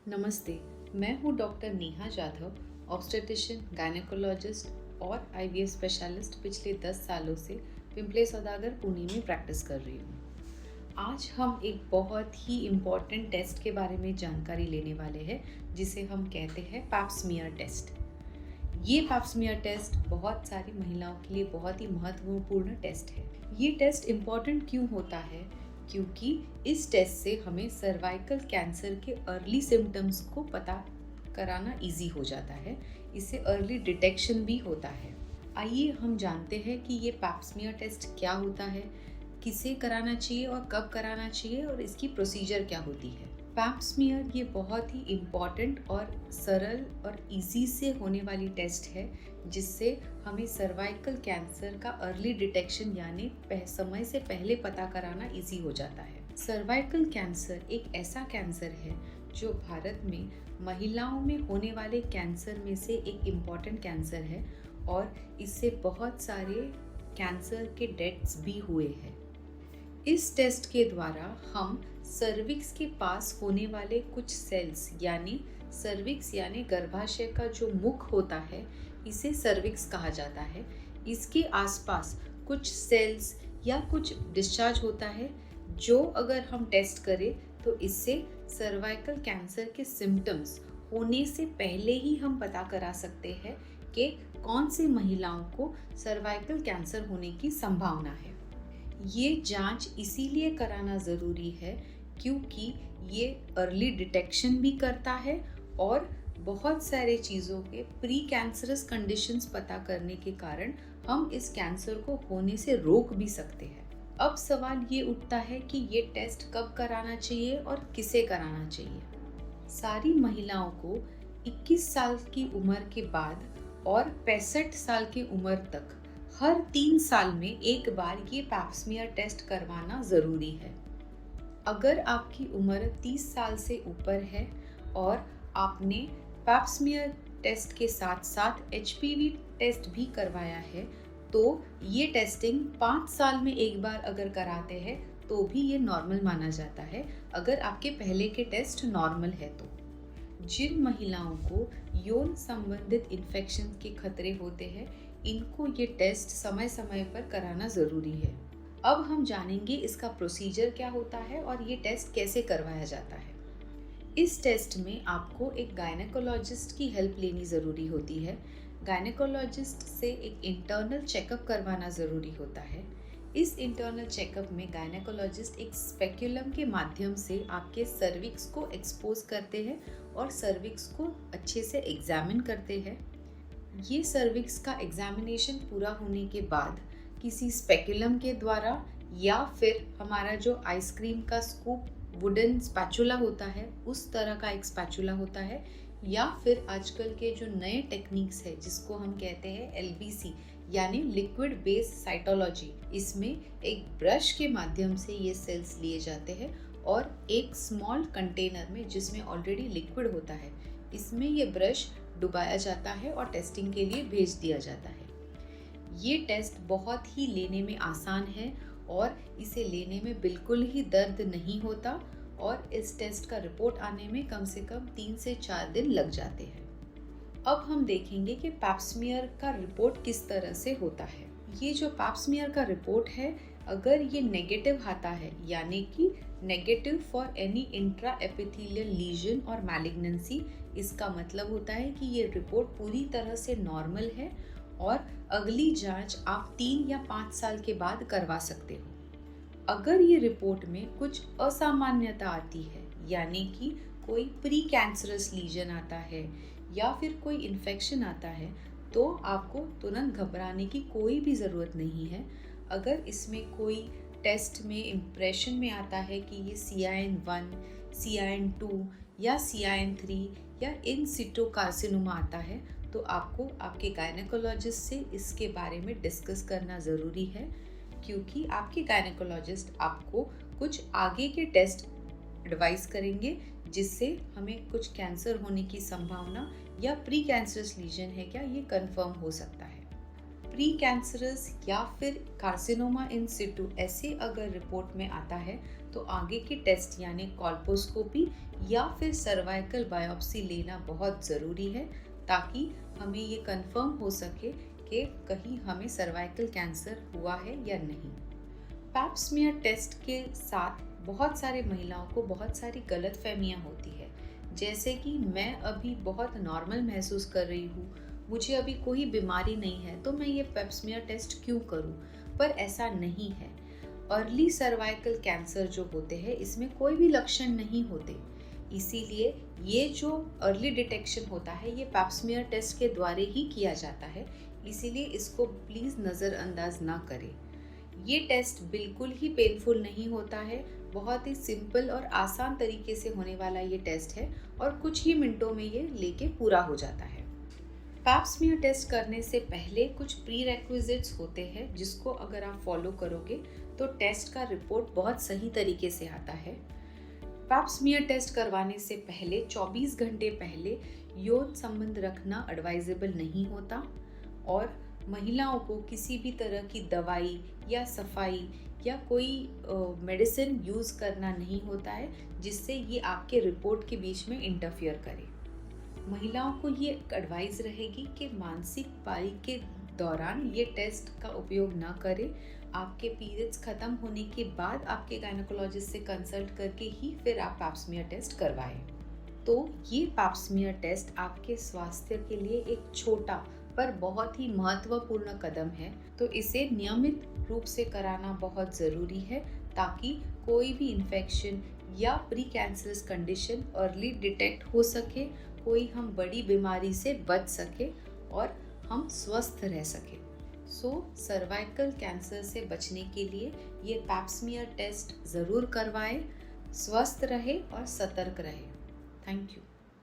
नमस्ते। मैं हूँ doctor Neha Jadhav, obstetrician, gynaecologist और आईवीएफ स्पेशलिस्ट पिछले 10 सालों से पिंपले सौदागर, पुणे में प्रैक्टिस कर रही हूँ। आज हम एक बहुत ही इम्पॉर्टेंट टेस्ट के बारे में जानकारी लेने वाले हैं, जिसे हम कहते हैं पैप स्मीयर टेस्ट। ये पैप स्मीयर टेस्ट बहुत सारी महिलाओं के लिए बहुत ही महत्वपूर्ण टेस्ट है। ये टेस्ट इम्पॉर्टेंट क्यों होता है? क्योंकि इस टेस्ट से हमें सर्वाइकल कैंसर के अर्ली सिम्टम्स को पता कराना इजी हो जाता है। इससे अर्ली डिटेक्शन भी होता है। आइए हम जानते हैं कि ये पैप स्मीयर टेस्ट क्या होता है, किसे कराना चाहिए और कब कराना चाहिए और इसकी प्रोसीजर क्या होती है। पैप स्मीयर ये बहुत ही इम्पॉर्टेंट और सरल और इजी से होने वाली टेस्ट है, जिससे हमें सर्वाइकल कैंसर का अर्ली डिटेक्शन यानी समय से पहले पता कराना इजी हो जाता है। सर्वाइकल कैंसर एक ऐसा कैंसर है जो भारत में महिलाओं में होने वाले कैंसर में से एक इम्पॉर्टेंट कैंसर है और इससे बहुत सारे कैंसर के डेथ्स भी हुए हैं। इस टेस्ट के द्वारा हम सर्विक्स के पास होने वाले कुछ सेल्स यानी सर्विक्स यानी गर्भाशय का जो मुख होता है, इसे सर्विक्स कहा जाता है। इसके आसपास कुछ सेल्स या कुछ डिस्चार्ज होता है, जो अगर हम टेस्ट करें तो इससे सर्वाइकल कैंसर के सिम्टम्स होने से पहले ही हम पता करा सकते हैं कि कौन सी महिलाओं को सर्वाइकल कैंसर होने की संभावना है। ये जांच इसीलिए कराना ज़रूरी है क्योंकि ये अर्ली डिटेक्शन भी करता है और बहुत सारे चीज़ों के प्री कैंसरस कंडीशंस पता करने के कारण हम इस कैंसर को होने से रोक भी सकते हैं। अब सवाल ये उठता है कि ये टेस्ट कब कराना चाहिए और किसे कराना चाहिए। सारी महिलाओं को 21 साल की उम्र के बाद और 65 साल की उम्र तक हर 3 साल में एक बार ये पैप स्मीयर टेस्ट करवाना ज़रूरी है। अगर आपकी उम्र 30 साल से ऊपर है और आपने पैप स्मीयर टेस्ट के साथ साथ एचपीवी टेस्ट भी करवाया है, तो ये टेस्टिंग 5 साल में एक बार अगर कराते हैं तो भी ये नॉर्मल माना जाता है, अगर आपके पहले के टेस्ट नॉर्मल है तो। जिन महिलाओं को यौन संबंधित इन्फेक्शन के खतरे होते हैं, इनको ये टेस्ट समय समय पर कराना ज़रूरी है। अब हम जानेंगे इसका प्रोसीजर क्या होता है और ये टेस्ट कैसे करवाया जाता है। इस टेस्ट में आपको एक गायनेकोलॉजिस्ट की हेल्प लेनी ज़रूरी होती है। गायनेकोलॉजिस्ट से एक इंटरनल चेकअप करवाना ज़रूरी होता है। इस इंटरनल चेकअप में गायनेकोलॉजिस्ट एक स्पेक्यूलम के माध्यम से आपके सर्विक्स को एक्सपोज करते हैं और सर्विक्स को अच्छे से एग्जामिन करते हैं। ये सर्विक्स का एग्जामिनेशन पूरा होने के बाद किसी स्पेक्यूलम के द्वारा या फिर हमारा जो आइसक्रीम का स्कूप वुडन स्पैचुला होता है, उस तरह का एक स्पैचुला होता है, या फिर आजकल के जो नए टेक्निक्स है जिसको हम कहते हैं एलबीसी यानी लिक्विड बेस्ड साइटोलॉजी, इसमें एक ब्रश के माध्यम से ये सेल्स लिए जाते हैं और एक स्मॉल कंटेनर में जिसमें ऑलरेडी लिक्विड होता है, इसमें ये ब्रश डुबाया जाता है और टेस्टिंग के लिए भेज दिया जाता है। ये टेस्ट बहुत ही लेने में आसान है और इसे लेने में बिल्कुल ही दर्द नहीं होता और इस टेस्ट का रिपोर्ट आने में कम से कम 3 से 4 दिन लग जाते हैं। अब हम देखेंगे कि पैप स्मीयर का रिपोर्ट किस तरह से होता है। ये जो पैप स्मीयर का रिपोर्ट है, अगर ये नेगेटिव आता है यानी कि negative for any intra epithelial lesion और मैलिग्नेंसी, इसका मतलब होता है कि ये रिपोर्ट पूरी तरह से नॉर्मल है और अगली जांच आप 3 या 5 साल के बाद करवा सकते हो। अगर ये रिपोर्ट में कुछ असामान्यता आती है यानी कि कोई प्री कैंसरस लीजन आता है या फिर कोई इन्फेक्शन आता है, तो आपको तुरंत घबराने की कोई भी ज़रूरत नहीं है। अगर इसमें कोई टेस्ट में इम्प्रेशन में आता है कि ये CIN1, CIN2 या CIN3 या इन सिटो कार्सिनोमा आता है, तो आपको आपके गायनेकोलॉजिस्ट से इसके बारे में डिस्कस करना ज़रूरी है, क्योंकि आपके गायनेकोलॉजिस्ट आपको कुछ आगे के टेस्ट एडवाइस करेंगे जिससे हमें कुछ कैंसर होने की संभावना या प्री कैंसरस लीजन है क्या, ये कंफर्म हो सकता है। प्री कैंसरस या फिर कार्सिनोमा इन सिटू ऐसे अगर रिपोर्ट में आता है तो आगे के टेस्ट यानी कॉल्पोस्कोपी या फिर सर्वाइकल बायोप्सी लेना बहुत ज़रूरी है, ताकि हमें ये कंफर्म हो सके कि कहीं हमें सर्वाइकल कैंसर हुआ है या नहीं। पैप स्मीयर टेस्ट के साथ बहुत सारे महिलाओं को बहुत सारी गलतफहमियां होती है, जैसे कि मैं अभी बहुत नॉर्मल महसूस कर रही हूँ, मुझे अभी कोई बीमारी नहीं है, तो मैं ये पैप स्मीयर टेस्ट क्यों करूँ। पर ऐसा नहीं है। अर्ली सर्वाइकल कैंसर जो होते हैं, इसमें कोई भी लक्षण नहीं होते, इसीलिए ये जो अर्ली डिटेक्शन होता है ये पैप स्मीयर टेस्ट के द्वारा ही किया जाता है, इसीलिए इसको प्लीज़ नज़रअंदाज ना करें। ये टेस्ट बिल्कुल ही पेनफुल नहीं होता है, बहुत ही सिंपल और आसान तरीके से होने वाला ये टेस्ट है और कुछ ही मिनटों में ये लेके पूरा हो जाता है। पैप स्मीयर टेस्ट करने से पहले कुछ प्री रेक्विजिट्स होते हैं, जिसको अगर आप फॉलो करोगे तो टेस्ट का रिपोर्ट बहुत सही तरीके से आता है। पैप स्मीयर टेस्ट करवाने से पहले 24 घंटे पहले यौन संबंध रखना एडवाइजेबल नहीं होता और महिलाओं को किसी भी तरह की दवाई या सफाई या कोई मेडिसिन यूज़ करना नहीं होता है, जिससे ये आपके रिपोर्ट के बीच में इंटरफियर करे। महिलाओं को ये एडवाइस रहेगी कि मासिक पारी के दौरान ये टेस्ट का उपयोग ना करें। आपके पीरियड्स ख़त्म होने के बाद आपके गायनेकोलॉजिस्ट से कंसल्ट करके ही फिर आप पैप स्मीयर टेस्ट करवाएं। तो ये पैप स्मीयर टेस्ट आपके स्वास्थ्य के लिए एक छोटा पर बहुत ही महत्वपूर्ण कदम है, तो इसे नियमित रूप से कराना बहुत ज़रूरी है, ताकि कोई भी इन्फेक्शन या pre cancerous condition early detect हो सके, कोई हम बड़ी बीमारी से बच सके और हम स्वस्थ रह सके। सर्वाइकल कैंसर से बचने के लिए ये पैप स्मीयर टेस्ट ज़रूर करवाएं, स्वस्थ रहे और सतर्क रहे। Thank you.